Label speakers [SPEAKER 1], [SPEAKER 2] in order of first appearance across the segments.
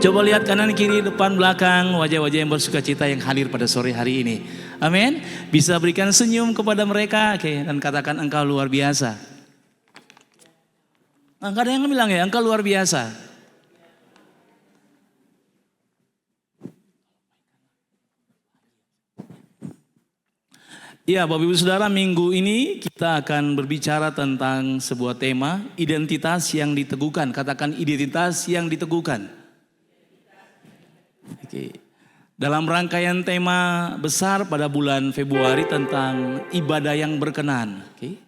[SPEAKER 1] Coba lihat kanan kiri depan belakang wajah-wajah yang bersuka cita yang hadir pada sore hari ini. Amin. Bisa berikan senyum kepada mereka, oke, dan katakan engkau luar biasa. Enggak ada yang bilang ya, engkau luar biasa. Ya, Bapak Ibu Saudara, minggu ini kita akan berbicara tentang sebuah tema, identitas yang diteguhkan. Katakan identitas yang diteguhkan. Oke. Dalam rangkaian tema besar pada bulan Februari tentang ibadah yang berkenan. Oke.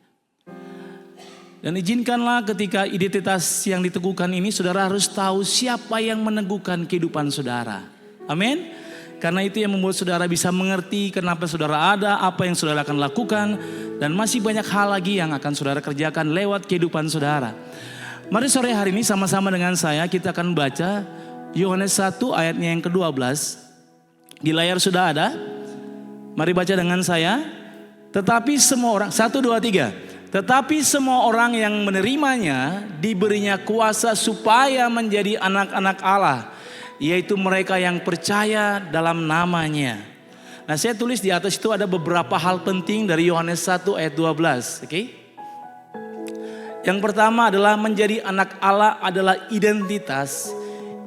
[SPEAKER 1] Dan izinkanlah ketika identitas yang diteguhkan ini, saudara harus tahu siapa yang meneguhkan kehidupan saudara. Amin. Karena itu yang membuat saudara bisa mengerti kenapa saudara ada, apa yang saudara akan lakukan, dan masih banyak hal lagi yang akan saudara kerjakan lewat kehidupan saudara. Mari sore hari ini sama-sama dengan saya kita akan baca Yohanes 1 ayatnya yang ke-12. Di layar sudah ada. Mari baca dengan saya. Tetapi semua orang, 1, 2, 3. Tetapi semua orang yang menerimanya diberinya kuasa supaya menjadi anak-anak Allah, yaitu mereka yang percaya dalam namanya. Nah, saya tulis di atas itu ada beberapa hal penting dari Yohanes 1 ayat 12. Oke? Yang pertama adalah menjadi anak Allah adalah identitas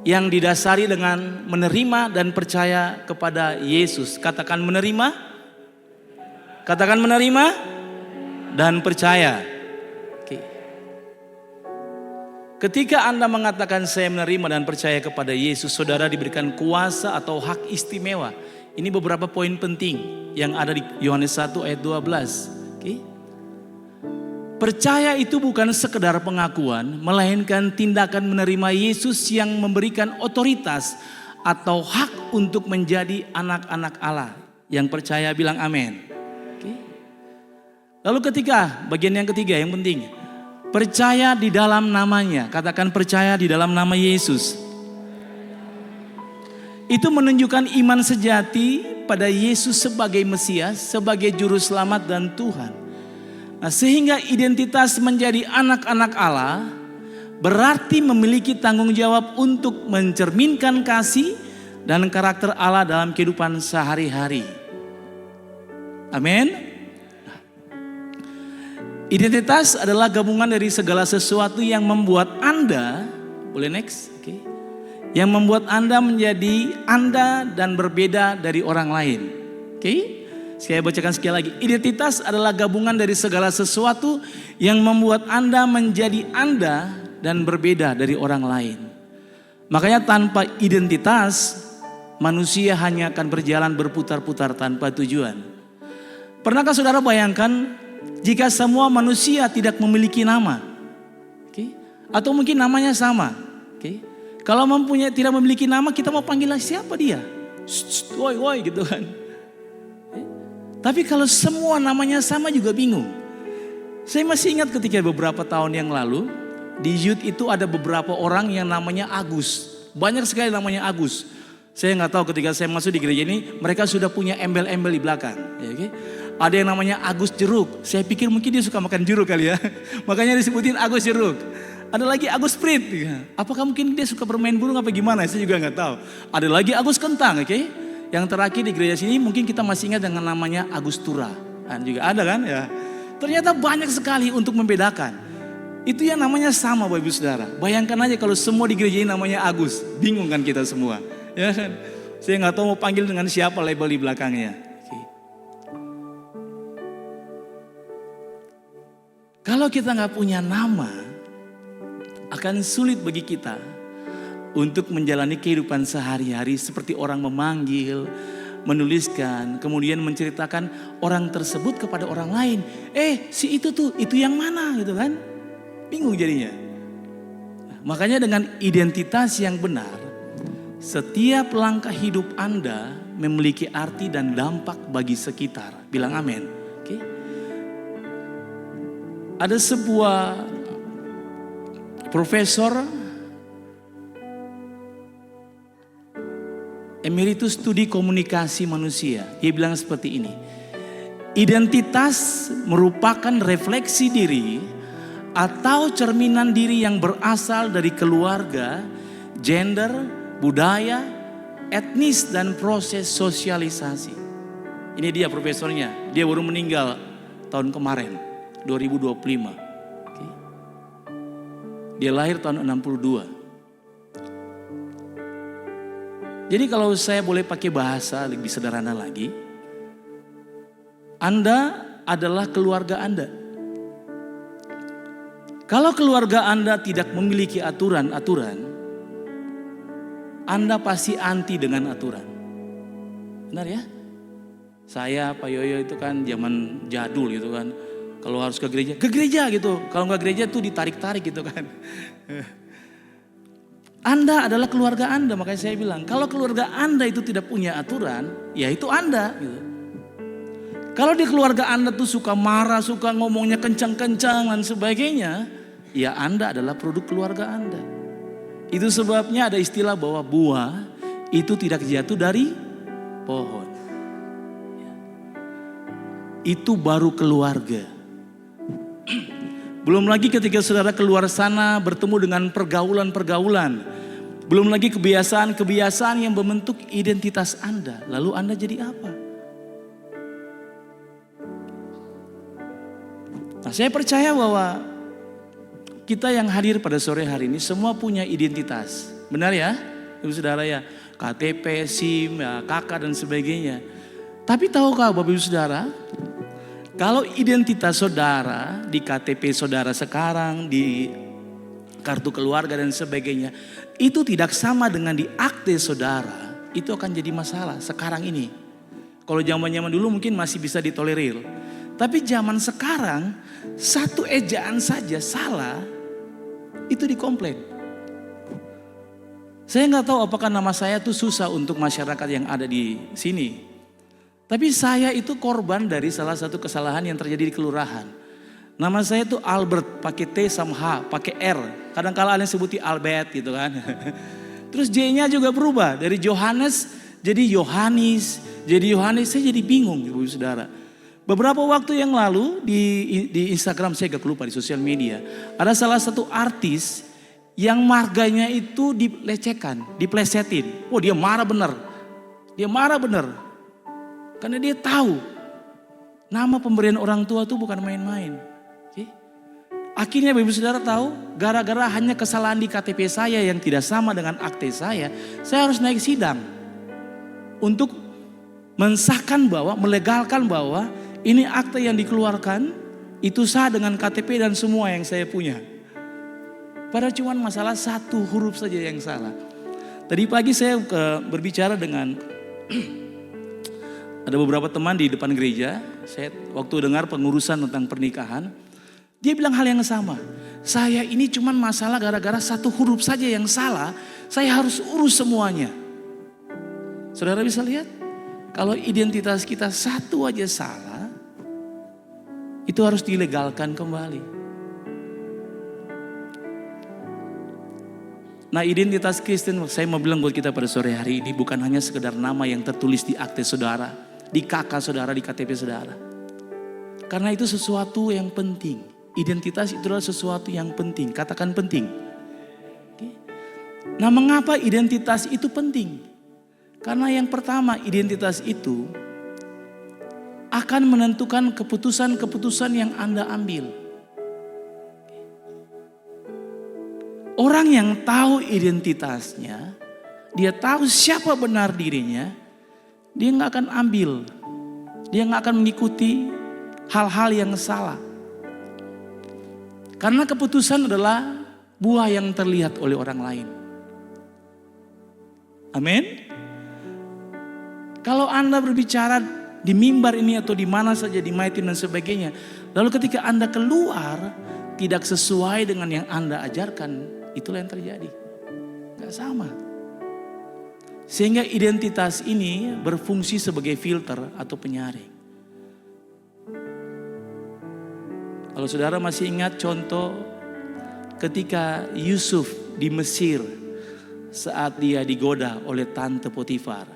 [SPEAKER 1] yang didasari dengan menerima dan percaya kepada Yesus. Katakan menerima. Katakan menerima dan percaya. Ketika Anda mengatakan saya menerima dan percaya kepada Yesus, saudara diberikan kuasa atau hak istimewa. Ini beberapa poin penting yang ada di Yohanes 1 ayat 12. Okay. Percaya itu bukan sekedar pengakuan, melainkan tindakan menerima Yesus yang memberikan otoritas atau hak untuk menjadi anak-anak Allah. Yang percaya bilang amin. Okay. Lalu ketika bagian yang ketiga yang penting. Percaya di dalam namanya. Katakan percaya di dalam nama Yesus. Itu menunjukkan iman sejati pada Yesus sebagai Mesias, sebagai Juru Selamat dan Tuhan. Nah, sehingga identitas menjadi anak-anak Allah berarti memiliki tanggung jawab untuk mencerminkan kasih dan karakter Allah dalam kehidupan sehari-hari. Amin. Identitas adalah gabungan dari segala sesuatu yang membuat Anda, boleh next, okay, yang membuat Anda menjadi Anda dan berbeda dari orang lain. Oke, saya bacakan sekali lagi. Identitas adalah gabungan dari segala sesuatu yang membuat Anda menjadi Anda dan berbeda dari orang lain. Makanya tanpa identitas, manusia hanya akan berjalan berputar-putar tanpa tujuan. Pernahkah saudara bayangkan jika semua manusia tidak memiliki nama, okay, atau mungkin namanya sama, okay. Kalau tidak memiliki nama, kita mau panggil siapa dia? Woi woi gitu kan. Okay. Tapi kalau semua namanya sama juga bingung. Saya masih ingat ketika beberapa tahun yang lalu di youth itu ada beberapa orang yang namanya Agus, banyak sekali namanya Agus. Saya nggak tahu ketika saya masuk di gereja ini mereka sudah punya embel-embel di belakang, ya, okay. Ada yang namanya Agus Jeruk. Saya pikir mungkin dia suka makan jeruk kali ya. Makanya disebutin Agus Jeruk. Ada lagi Agus Prit. Apakah mungkin dia suka bermain burung apa gimana? Saya juga nggak tahu. Ada lagi Agus Kentang, oke? Okay? Yang terakhir di gereja sini mungkin kita masih ingat dengan namanya Agus Tura. Kan juga ada kan ya. Ternyata banyak sekali untuk membedakan. Itu yang namanya sama Bapak Ibu Saudara. Bayangkan aja kalau semua di gereja ini namanya Agus. Bingung kan kita semua. Ya kan? Saya nggak tahu mau panggil dengan siapa label di belakangnya. Kalau kita nggak punya nama, akan sulit bagi kita untuk menjalani kehidupan sehari-hari seperti orang memanggil, menuliskan, kemudian menceritakan orang tersebut kepada orang lain. Si itu tuh, itu yang mana gitu kan? Bingung jadinya. Makanya dengan identitas yang benar, setiap langkah hidup Anda memiliki arti dan dampak bagi sekitar. Bilang amin. Ada sebuah profesor emeritus studi komunikasi manusia. Dia bilang seperti ini. Identitas merupakan refleksi diri atau cerminan diri yang berasal dari keluarga, gender, budaya, etnis, dan proses sosialisasi. Ini dia profesornya, dia baru meninggal tahun kemarin, 2025. Oke. Dia lahir tahun 62. Jadi kalau saya boleh pakai bahasa lebih sederhana lagi, Anda adalah keluarga Anda. Kalau keluarga Anda tidak memiliki aturan-aturan, Anda pasti anti dengan aturan. Benar ya? Saya, Pak Yoyo itu kan zaman jadul gitu kan. Kalau harus ke gereja gitu. Kalau nggak gereja tuh ditarik-tarik gitu kan. Anda adalah keluarga Anda, makanya saya bilang kalau keluarga Anda itu tidak punya aturan, ya itu Anda. Gitu. Kalau di keluarga Anda tuh suka marah, suka ngomongnya kencang-kencang dan sebagainya, ya Anda adalah produk keluarga Anda. Itu sebabnya ada istilah bahwa buah itu tidak jatuh dari pohon. Itu baru keluarga. Belum lagi ketika saudara keluar sana bertemu dengan pergaulan-pergaulan. Belum lagi kebiasaan-kebiasaan yang membentuk identitas Anda. Lalu Anda jadi apa? Nah, saya percaya bahwa kita yang hadir pada sore hari ini semua punya identitas. Benar ya? Ibu saudara ya. KTP, SIM, ya, KK dan sebagainya. Tapi tahukah Bapak Ibu Saudara, kalau identitas saudara di KTP saudara sekarang, di kartu keluarga dan sebagainya, itu tidak sama dengan di akte saudara, itu akan jadi masalah sekarang ini. Kalau zaman-zaman dulu mungkin masih bisa ditolerir. Tapi zaman sekarang, satu ejaan saja salah, itu dikomplain. Saya nggak tahu apakah nama saya tuh susah untuk masyarakat yang ada di sini. Tapi saya itu korban dari salah satu kesalahan yang terjadi di kelurahan. Nama saya itu Albert, pakai T sama H, pakai R. Kadang-kala ada yang sebutin Albert gitu kan. Terus J-nya juga berubah. Dari Johannes jadi Yohanis. Jadi Yohanis, saya jadi bingung Ibu Saudara. Beberapa waktu yang lalu di Instagram, saya gak lupa, di sosial media. Ada salah satu artis yang marganya itu dilecehkan, diplesetin. Oh dia marah bener. Dia marah bener. Karena dia tahu nama pemberian orang tua itu bukan main-main. Okay? Akhirnya Ibu Saudara tahu, gara-gara hanya kesalahan di KTP saya yang tidak sama dengan akte saya harus naik sidang. Untuk mensahkan bahwa, melegalkan bahwa ini akte yang dikeluarkan itu sah dengan KTP dan semua yang saya punya. Padahal cuma masalah satu huruf saja yang salah. Tadi pagi saya berbicara dengan ada beberapa teman di depan gereja, saya waktu dengar pengurusan tentang pernikahan, dia bilang hal yang sama. Saya ini cuma masalah gara-gara satu huruf saja yang salah, saya harus urus semuanya. Saudara bisa lihat, kalau identitas kita satu aja salah, itu harus dilegalkan kembali. Nah, identitas Kristen, saya mau bilang buat kita pada sore hari ini bukan hanya sekedar nama yang tertulis di akte saudara, di KK saudara, di KTP saudara. Karena itu sesuatu yang penting. Identitas itu adalah sesuatu yang penting. Katakan penting. Oke. Nah, mengapa identitas itu penting? Karena yang pertama, identitas itu akan menentukan keputusan-keputusan yang Anda ambil. Orang yang tahu identitasnya, dia tahu siapa benar dirinya, dia nggak akan ambil, dia nggak akan mengikuti hal-hal yang salah. Karena keputusan adalah buah yang terlihat oleh orang lain. Amin. Kalau Anda berbicara di mimbar ini atau di mana saja, di Maitin dan sebagainya, lalu ketika Anda keluar tidak sesuai dengan yang Anda ajarkan, itulah yang terjadi. Gak sama. Sehingga identitas ini berfungsi sebagai filter atau penyaring. Kalau saudara masih ingat contoh ketika Yusuf di Mesir saat dia digoda oleh tante Potifar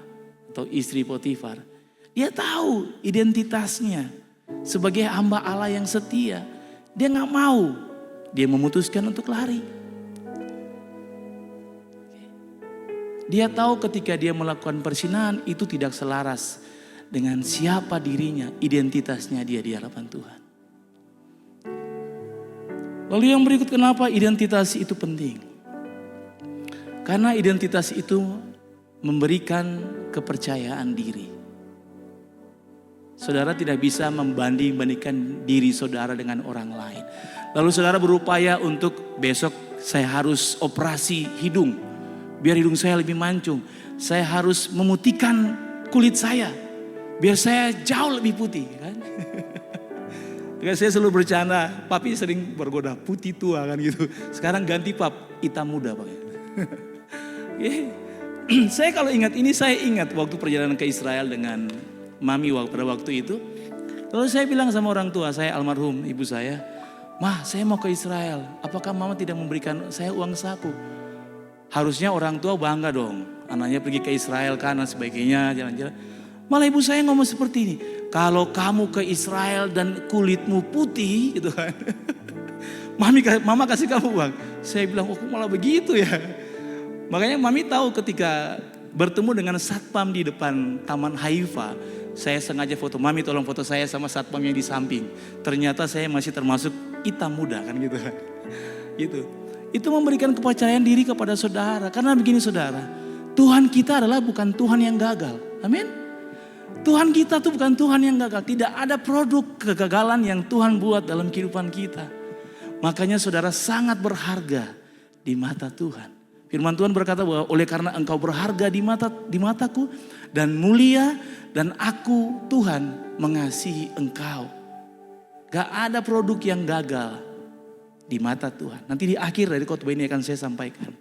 [SPEAKER 1] atau istri Potifar. Dia tahu identitasnya sebagai hamba Allah yang setia. Dia gak mau. Dia memutuskan untuk lari. Dia tahu ketika dia melakukan perzinahan itu tidak selaras dengan siapa dirinya, identitasnya dia di hadapan Tuhan. Lalu yang berikut, kenapa identitas itu penting? Karena identitas itu memberikan kepercayaan diri. Saudara tidak bisa membanding-bandingkan diri saudara dengan orang lain. Lalu saudara berupaya untuk besok saya harus operasi hidung, biar hidung saya lebih mancung. Saya harus memutihkan kulit saya, biar saya jauh lebih putih, kan? Saya selalu bercanda, papi sering bergoda putih tua kan gitu. Sekarang ganti pap, hitam muda pak. Saya kalau ingat ini, saya ingat waktu perjalanan ke Israel dengan mami pada waktu itu. Lalu saya bilang sama orang tua saya, almarhum ibu saya, "Mah, saya mau ke Israel. Apakah mama tidak memberikan saya uang saku?" Harusnya orang tua bangga dong, anaknya pergi ke Israel kan dan sebagainya, jalan-jalan. Malah ibu saya ngomong seperti ini, "Kalau kamu ke Israel dan kulitmu putih gitu kan, mama kasih kamu uang." Saya bilang, "Oh, malah begitu ya." Makanya mami tahu ketika bertemu dengan satpam di depan Taman Haifa, saya sengaja foto, "Mami tolong foto saya sama satpam yang di samping." Ternyata saya masih termasuk hitam muda kan gitu kan. Gitu. Itu memberikan kepercayaan diri kepada saudara. Karena begini saudara, Tuhan kita adalah bukan Tuhan yang gagal. Amin. Tuhan kita tuh bukan Tuhan yang gagal. Tidak ada produk kegagalan yang Tuhan buat dalam kehidupan kita. Makanya saudara sangat berharga di mata Tuhan. Firman Tuhan berkata bahwa oleh karena engkau berharga di mataku dan mulia, dan aku Tuhan mengasihi engkau. Gak ada produk yang gagal di mata Tuhan. Nanti di akhir dari khotbah ini akan saya sampaikan.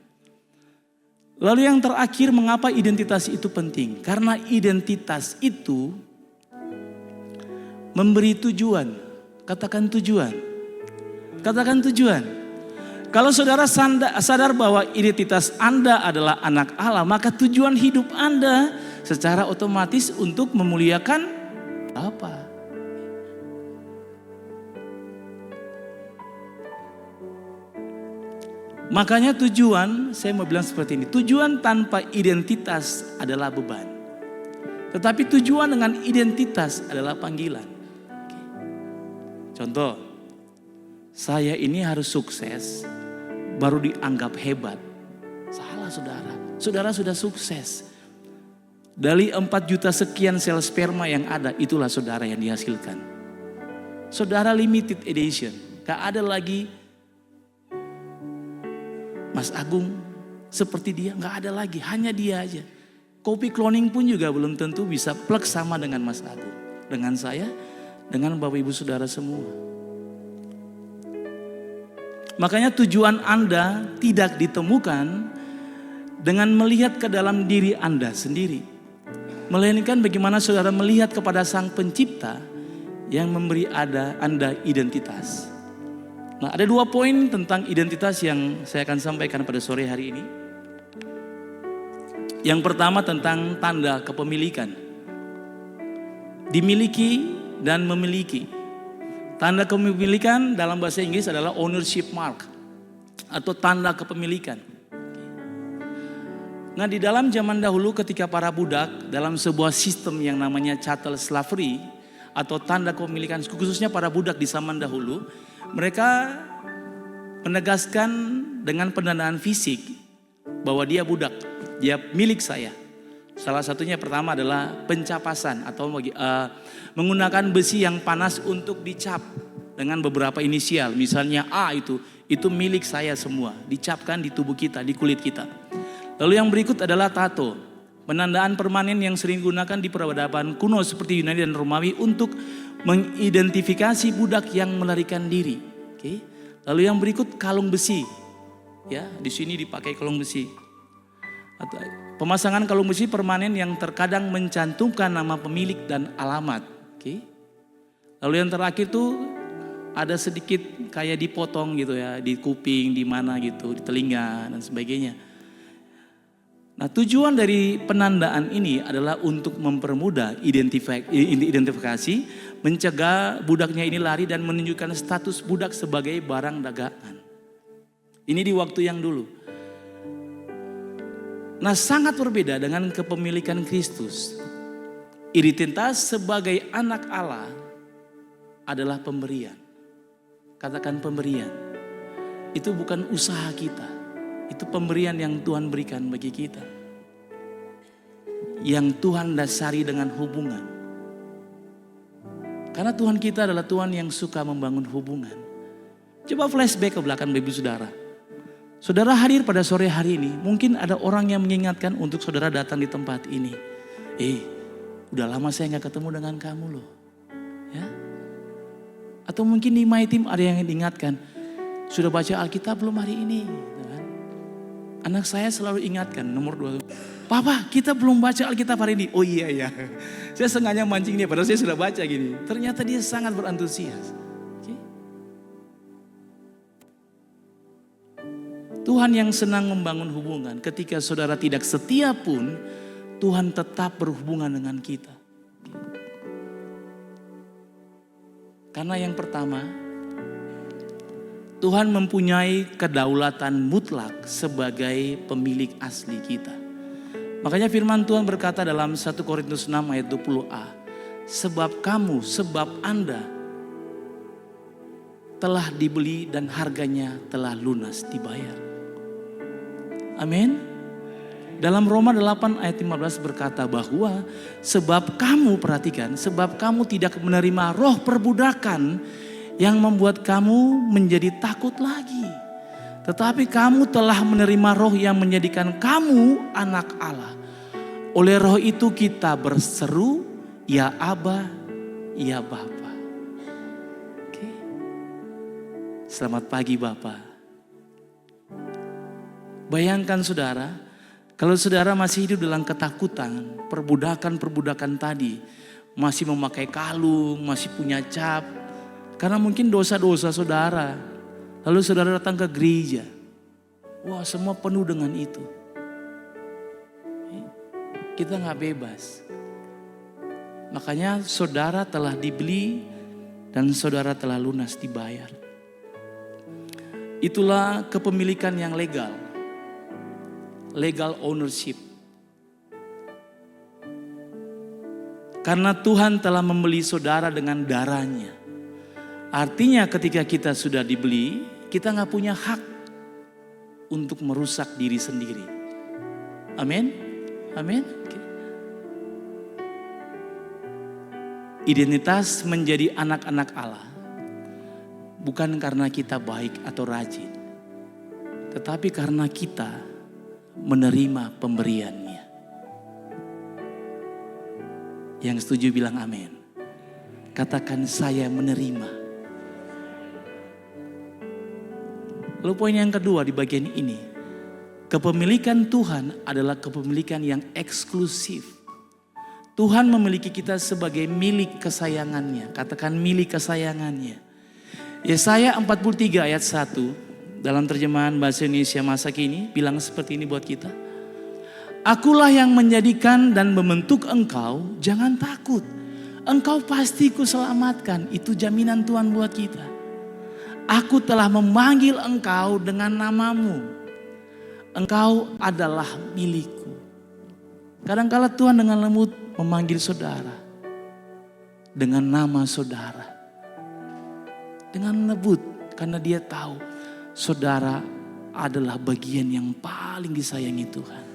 [SPEAKER 1] Lalu yang terakhir, mengapa identitas itu penting? Karena identitas itu memberi tujuan. Katakan tujuan. Katakan tujuan. Kalau saudara sadar bahwa identitas Anda adalah anak Allah, maka tujuan hidup Anda secara otomatis untuk memuliakan Bapa. Makanya tujuan, saya mau bilang seperti ini, tujuan tanpa identitas adalah beban. Tetapi tujuan dengan identitas adalah panggilan. Contoh, saya ini harus sukses, baru dianggap hebat. Salah saudara, saudara sudah sukses. Dari 4 juta sekian sel sperma yang ada, itulah saudara yang dihasilkan. Saudara limited edition, gak ada lagi Mas Agung seperti dia, gak ada lagi, hanya dia aja. Kopi cloning pun juga belum tentu bisa plug sama dengan Mas Agung, dengan saya, dengan Bapak Ibu Saudara semua. Makanya tujuan Anda tidak ditemukan dengan melihat ke dalam diri Anda sendiri, melainkan bagaimana saudara melihat kepada Sang Pencipta yang memberi Anda identitas. Nah, ada 2 poin tentang identitas yang saya akan sampaikan pada sore hari ini. Yang pertama tentang tanda kepemilikan. Dimiliki dan memiliki. Tanda kepemilikan dalam bahasa Inggris adalah ownership mark atau tanda kepemilikan. Nah, di dalam zaman dahulu ketika para budak dalam sebuah sistem yang namanya chattel slavery atau tanda kepemilikan, khususnya para budak di zaman dahulu, mereka menegaskan dengan pendanaan fisik bahwa dia budak, dia milik saya. Salah satunya pertama adalah pencapasan atau menggunakan besi yang panas untuk dicap dengan beberapa inisial. Misalnya A itu milik saya semua, dicapkan di tubuh kita, di kulit kita. Lalu yang berikut adalah tato, penandaan permanen yang sering digunakan di peradaban kuno seperti Yunani dan Romawi untuk mengidentifikasi budak yang melarikan diri. Oke. Lalu yang berikut kalung besi. Ya, di sini dipakai kalung besi. Atau pemasangan kalung besi permanen yang terkadang mencantumkan nama pemilik dan alamat. Oke. Lalu yang terakhir tuh ada sedikit kayak dipotong gitu ya, di kuping, di mana gitu, di telinga dan sebagainya. Nah, tujuan dari penandaan ini adalah untuk mempermudah identifikasi, mencegah budaknya ini lari dan menunjukkan status budak sebagai barang dagangan. Ini di waktu yang dulu. Nah, sangat berbeda dengan kepemilikan Kristus. Identitas sebagai anak Allah adalah pemberian. Katakan pemberian. Itu bukan usaha kita. Itu pemberian yang Tuhan berikan bagi kita. Yang Tuhan dasari dengan hubungan. Karena Tuhan kita adalah Tuhan yang suka membangun hubungan. Coba flashback ke belakang Bapak Saudara. Saudara hadir pada sore hari ini, mungkin ada orang yang mengingatkan untuk saudara datang di tempat ini. Udah lama saya gak ketemu dengan kamu loh. Ya? Atau mungkin di My Team ada yang diingatkan, sudah baca Alkitab belum hari ini? Gitu kan? Anak saya selalu ingatkan, nomor 2. Papa, kita belum baca Alkitab hari ini. Oh iya ya. Saya sengaja mancing dia, padahal saya sudah baca gini. Ternyata dia sangat berantusias. Okay? Tuhan yang senang membangun hubungan. Ketika saudara tidak setia pun, Tuhan tetap berhubungan dengan kita. Karena yang pertama, Tuhan mempunyai kedaulatan mutlak sebagai pemilik asli kita. Makanya firman Tuhan berkata dalam 1 Korintus 6 ayat 20a. Sebab Anda telah dibeli dan harganya telah lunas dibayar. Amin. Dalam Roma 8 ayat 15 berkata bahwa sebab kamu tidak menerima roh perbudakan yang membuat kamu menjadi takut lagi. Tetapi kamu telah menerima roh yang menjadikan kamu anak Allah. Oleh roh itu kita berseru, ya Aba, ya Bapa. Oke. Selamat pagi Bapa. Bayangkan saudara, kalau saudara masih hidup dalam ketakutan, perbudakan tadi, masih memakai kalung, masih punya cap, karena mungkin dosa-dosa saudara. Lalu saudara datang ke gereja. Wah, semua penuh dengan itu. Kita gak bebas. Makanya saudara telah dibeli dan saudara telah lunas dibayar. Itulah kepemilikan yang legal. Legal ownership. Karena Tuhan telah membeli saudara dengan darahnya. Artinya ketika kita sudah dibeli, kita gak punya hak untuk merusak diri sendiri. Amin? Amin? Okay. Identitas menjadi anak-anak Allah bukan karena kita baik atau rajin, tetapi karena kita menerima pemberiannya. Yang setuju bilang amin. Katakan saya menerima. Lalu poin yang kedua di bagian ini, kepemilikan Tuhan adalah kepemilikan yang eksklusif. Tuhan memiliki kita sebagai milik kesayangannya. Katakan milik kesayangannya. Yesaya 43 ayat 1 dalam terjemahan bahasa Indonesia masa kini bilang seperti ini buat kita. Akulah yang menjadikan dan membentuk engkau, jangan takut. Engkau pasti kuselamatkan, itu jaminan Tuhan buat kita. Aku telah memanggil engkau dengan namamu. Engkau adalah milikku. Kadang-kala Tuhan dengan lembut memanggil saudara. Dengan nama saudara. Dengan lembut. Karena dia tahu saudara adalah bagian yang paling disayangi Tuhan.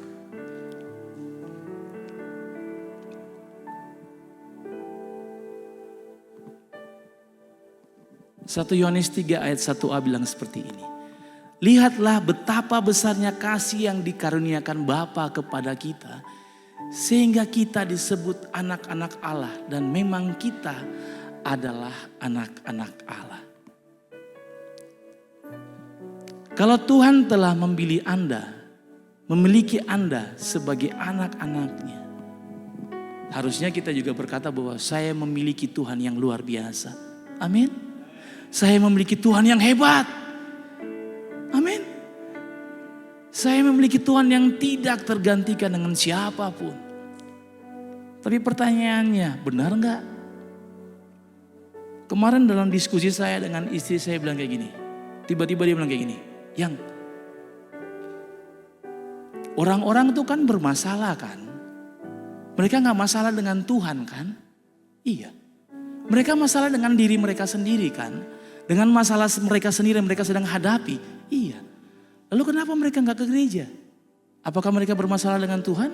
[SPEAKER 1] Satu Yohanes 3 ayat 1a bilang seperti ini. Lihatlah betapa besarnya kasih yang dikaruniakan Bapa kepada kita. Sehingga kita disebut anak-anak Allah. Dan memang kita adalah anak-anak Allah. Kalau Tuhan telah memilih Anda, memiliki Anda sebagai anak-anaknya. Harusnya kita juga berkata bahwa saya memiliki Tuhan yang luar biasa. Amin. Saya memiliki Tuhan yang hebat. Amin. Saya memiliki Tuhan yang tidak tergantikan dengan siapapun. Tapi pertanyaannya, benar enggak? Kemarin dalam diskusi saya dengan istri saya bilang kayak gini. Tiba-tiba dia bilang kayak gini. Yang, Orang-orang itu kan bermasalah kan. Mereka gak masalah dengan Tuhan kan? Iya. Mereka masalah dengan diri mereka sendiri kan? Dengan masalah mereka sendiri yang mereka sedang hadapi. Iya. Lalu kenapa mereka gak ke gereja? Apakah mereka bermasalah dengan Tuhan?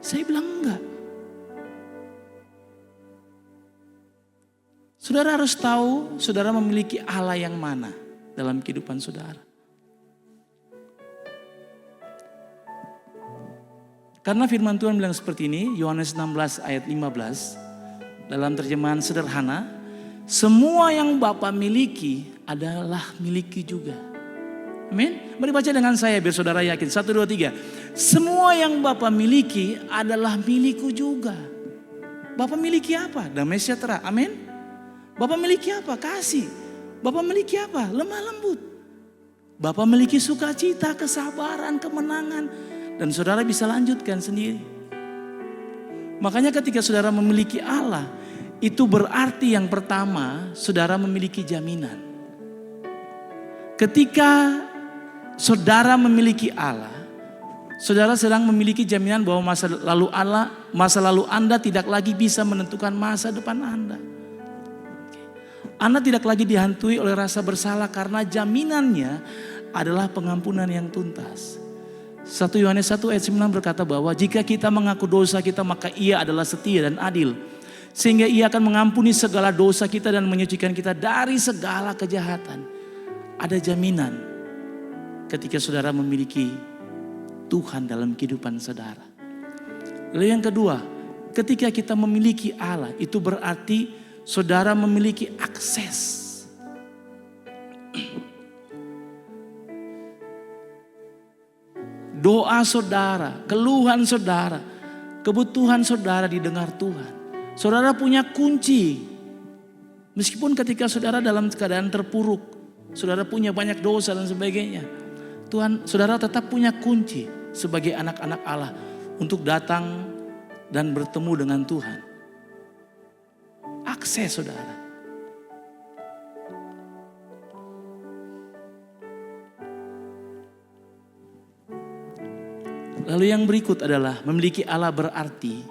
[SPEAKER 1] Saya bilang enggak. Saudara harus tahu saudara memiliki Allah yang mana dalam kehidupan saudara. Karena firman Tuhan bilang seperti ini, Yohanes 16 ayat 15, dalam terjemahan sederhana, semua yang Bapa miliki adalah miliki juga. Amin. Mari baca dengan saya biar saudara yakin. 1, 2, 3. Semua yang Bapa miliki adalah milikku juga. Bapa miliki apa? Damai sejahtera. Amin. Bapa miliki apa? Kasih. Bapa miliki apa? Lemah lembut. Bapa miliki sukacita, kesabaran, kemenangan. Dan saudara bisa lanjutkan sendiri. Makanya ketika saudara memiliki Allah, itu berarti yang pertama, saudara memiliki jaminan. Ketika saudara memiliki Allah, saudara sedang memiliki jaminan bahwa masa lalu Anda tidak lagi bisa menentukan masa depan Anda. Anda tidak lagi dihantui oleh rasa bersalah karena jaminannya adalah pengampunan yang tuntas. 1 Yohanes 1 ayat 9 berkata bahwa jika kita mengaku dosa kita maka Ia adalah setia dan adil. Sehingga Ia akan mengampuni segala dosa kita dan menyucikan kita dari segala kejahatan. Ada jaminan ketika saudara memiliki Tuhan dalam kehidupan saudara. Lalu yang kedua, ketika kita memiliki Allah itu berarti saudara memiliki akses. Doa saudara, keluhan saudara, kebutuhan saudara didengar Tuhan. Saudara punya kunci. Meskipun ketika saudara dalam keadaan terpuruk, saudara punya banyak dosa dan sebagainya. Tuhan, saudara tetap punya kunci sebagai anak-anak Allah untuk datang dan bertemu dengan Tuhan. Akses saudara. Lalu yang berikut adalah memiliki Allah berarti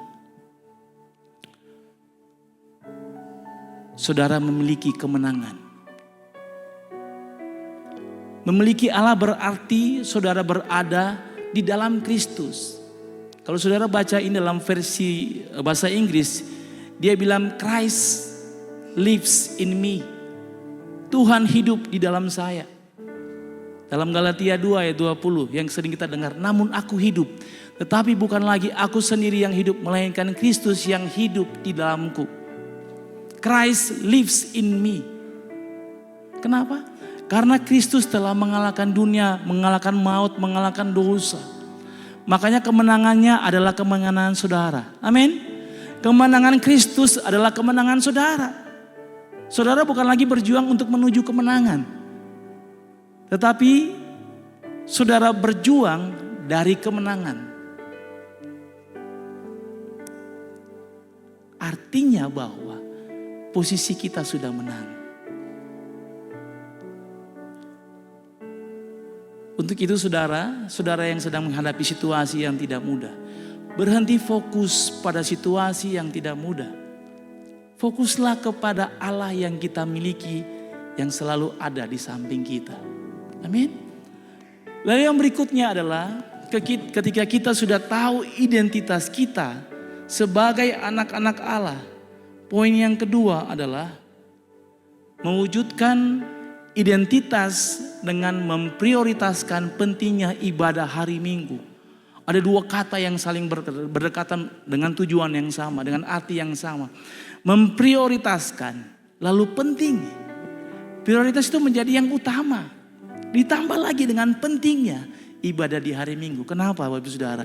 [SPEAKER 1] saudara memiliki kemenangan. Memiliki Allah berarti saudara berada di dalam Kristus. Kalau saudara baca ini dalam versi bahasa Inggris, dia bilang Christ lives in me. Tuhan hidup di dalam saya. Dalam Galatia 2 ayat 20 yang sering kita dengar. Namun aku hidup, tetapi bukan lagi aku sendiri yang hidup, melainkan Kristus yang hidup di dalamku. Christ lives in me. Kenapa? Karena Kristus telah mengalahkan dunia, mengalahkan maut, mengalahkan dosa. Makanya kemenangannya adalah kemenangan saudara. Amin. Kemenangan Kristus adalah kemenangan saudara. Saudara bukan lagi berjuang untuk menuju kemenangan. Tetapi saudara berjuang dari kemenangan. Artinya bahwa posisi kita sudah menang. Untuk itu saudara yang sedang menghadapi situasi yang tidak mudah, berhenti fokus pada situasi yang tidak mudah. Fokuslah kepada Allah yang kita miliki, yang selalu ada di samping kita. Amin. Lalu yang berikutnya adalah ketika kita sudah tahu identitas kita sebagai anak-anak Allah. Poin yang kedua adalah mewujudkan identitas dengan memprioritaskan pentingnya ibadah hari Minggu. Ada dua kata yang saling berdekatan dengan tujuan yang sama, dengan arti yang sama. Memprioritaskan, lalu penting. Prioritas itu menjadi yang utama. Ditambah lagi dengan pentingnya ibadah di hari Minggu. Kenapa Bapak Saudara?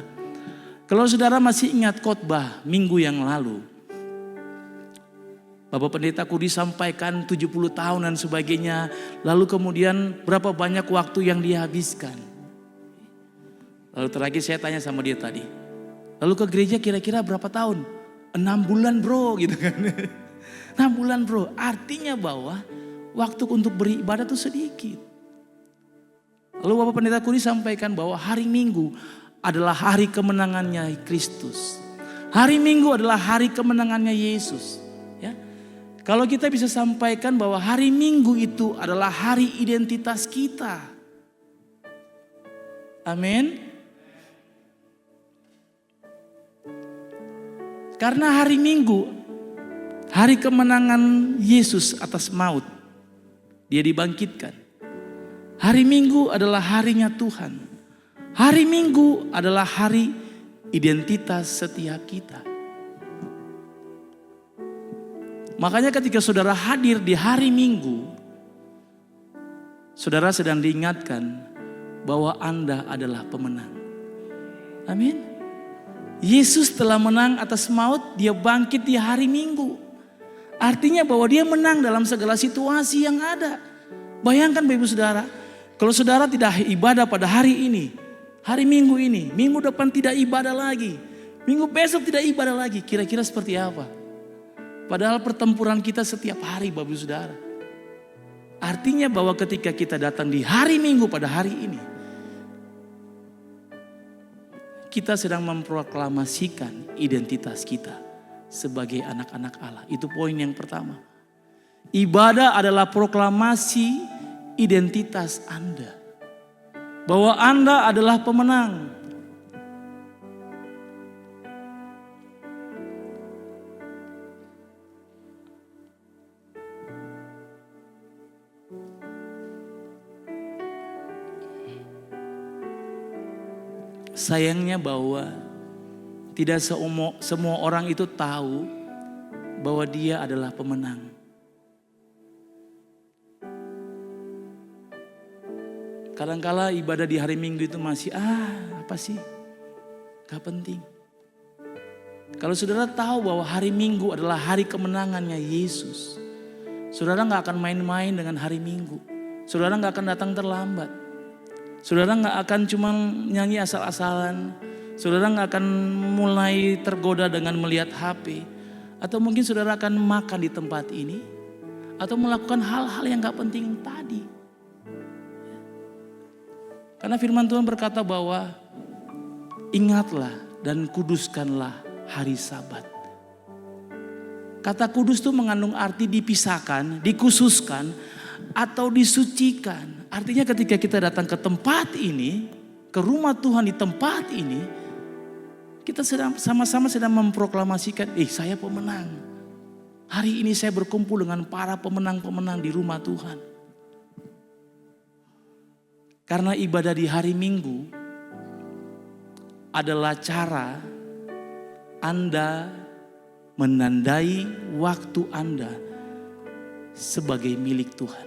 [SPEAKER 1] Kalau saudara masih ingat khotbah minggu yang lalu, Bapak Pendeta Kudi sampaikan 70 tahun dan sebagainya. Lalu kemudian berapa banyak waktu yang dia habiskan. Lalu terakhir saya tanya sama dia tadi. Lalu ke gereja kira-kira berapa tahun? 6 bulan bro gitu kan. 6 bulan bro. Artinya bahwa waktu untuk beribadah itu sedikit. Lalu Bapak Pendeta Kudi sampaikan bahwa hari Minggu adalah hari kemenangannya Kristus. Hari Minggu adalah hari kemenangannya Yesus. Ya. Kalau kita bisa sampaikan bahwa hari Minggu itu adalah hari identitas kita. Amin. Karena hari Minggu, hari kemenangan Yesus atas maut, dia dibangkitkan. Hari Minggu adalah harinya Tuhan. Hari Minggu adalah hari identitas setiap kita. Makanya ketika saudara hadir di hari Minggu, saudara sedang diingatkan bahwa Anda adalah pemenang. Amin. Yesus telah menang atas maut, dia bangkit di hari Minggu. Artinya bahwa dia menang dalam segala situasi yang ada. Bayangkan Bapak Ibu Saudara, kalau saudara tidak ibadah pada hari ini, hari Minggu ini, minggu depan tidak ibadah lagi, minggu besok tidak ibadah lagi, kira-kira seperti apa? Padahal pertempuran kita setiap hari Bapak Ibu Saudara. Artinya bahwa ketika kita datang di hari Minggu pada hari ini, kita sedang memproklamasikan identitas kita sebagai anak-anak Allah. Itu poin yang pertama. Ibadah adalah proklamasi identitas Anda. Bahwa Anda adalah pemenang. Sayangnya bahwa tidak semua orang itu tahu bahwa dia adalah pemenang. Kadangkala ibadah di hari Minggu itu masih apa sih? Gak penting. Kalau saudara tahu bahwa hari Minggu adalah hari kemenangannya Yesus, saudara gak akan main-main dengan hari Minggu. Saudara gak akan datang terlambat. Saudara gak akan cuma nyanyi asal-asalan. Saudara gak akan mulai tergoda dengan melihat HP. Atau mungkin saudara akan makan di tempat ini. Atau melakukan hal-hal yang gak penting tadi. Karena firman Tuhan berkata bahwa ingatlah dan kuduskanlah hari Sabat. Kata kudus itu mengandung arti dipisahkan, dikhususkan, atau disucikan. Artinya ketika kita datang ke tempat ini, ke rumah Tuhan di tempat ini, kita sama-sama sedang memproklamasikan, saya pemenang. Hari ini saya berkumpul dengan para pemenang-pemenang di rumah Tuhan. Karena ibadah di hari Minggu adalah cara Anda menandai waktu Anda sebagai milik Tuhan.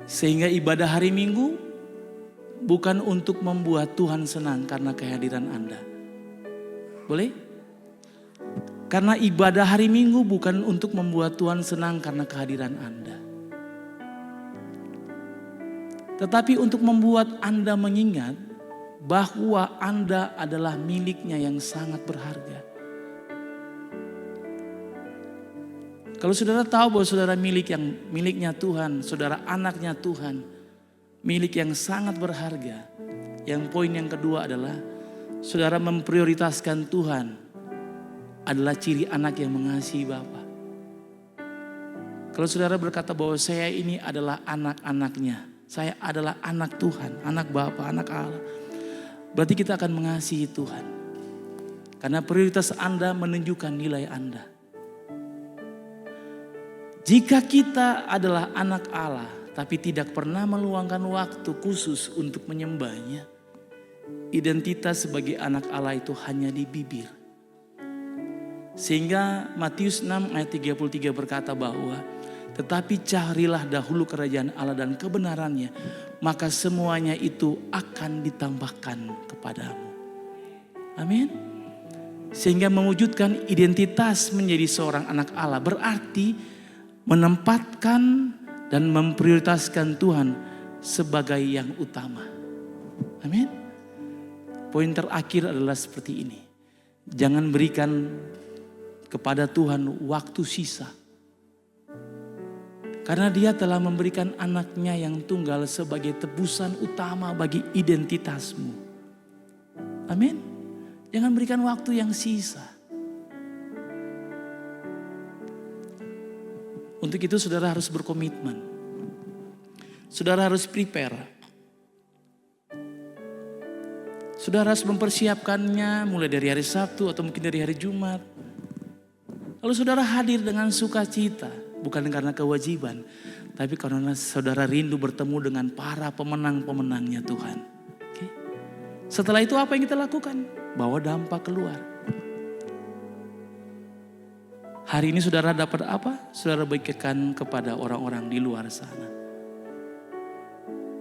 [SPEAKER 1] Sehingga ibadah hari Minggu bukan untuk membuat Tuhan senang karena kehadiran Anda. Boleh? Karena ibadah hari Minggu bukan untuk membuat Tuhan senang karena kehadiran Anda. Tetapi untuk membuat Anda mengingat bahwa Anda adalah miliknya yang sangat berharga. Kalau saudara tahu bahwa saudara miliknya Tuhan, saudara anaknya Tuhan, milik yang sangat berharga. Yang poin yang kedua adalah saudara memprioritaskan Tuhan adalah ciri anak yang mengasihi Bapa. Kalau saudara berkata bahwa saya ini adalah anak-anaknya, saya adalah anak Tuhan, anak Bapa, anak Allah. Berarti kita akan mengasihi Tuhan. Karena prioritas Anda menunjukkan nilai Anda. Jika kita adalah anak Allah, tapi tidak pernah meluangkan waktu khusus untuk menyembahnya, identitas sebagai anak Allah itu hanya di bibir. Sehingga Matius 6 ayat 33 berkata bahwa tetapi carilah dahulu kerajaan Allah dan kebenarannya, maka semuanya itu akan ditambahkan kepadamu. Amin. Sehingga mewujudkan identitas menjadi seorang anak Allah berarti menempatkan dan memprioritaskan Tuhan sebagai yang utama. Amin. Poin terakhir adalah seperti ini. Jangan berikan kepada Tuhan waktu sisa Karena dia telah memberikan anaknya yang tunggal sebagai tebusan utama bagi identitasmu. Amin. Jangan berikan waktu yang sisa. Untuk itu saudara harus berkomitmen. Saudara harus prepare. Saudara harus mempersiapkannya mulai dari hari Sabtu atau mungkin dari hari Jumat. Lalu saudara hadir dengan sukacita. Bukan karena kewajiban. Tapi karena saudara rindu bertemu dengan para pemenang-pemenangnya Tuhan. Oke. Setelah itu apa yang kita lakukan? Bawa dampak keluar. Hari ini saudara dapat apa? Saudara bagikan kepada orang-orang di luar sana.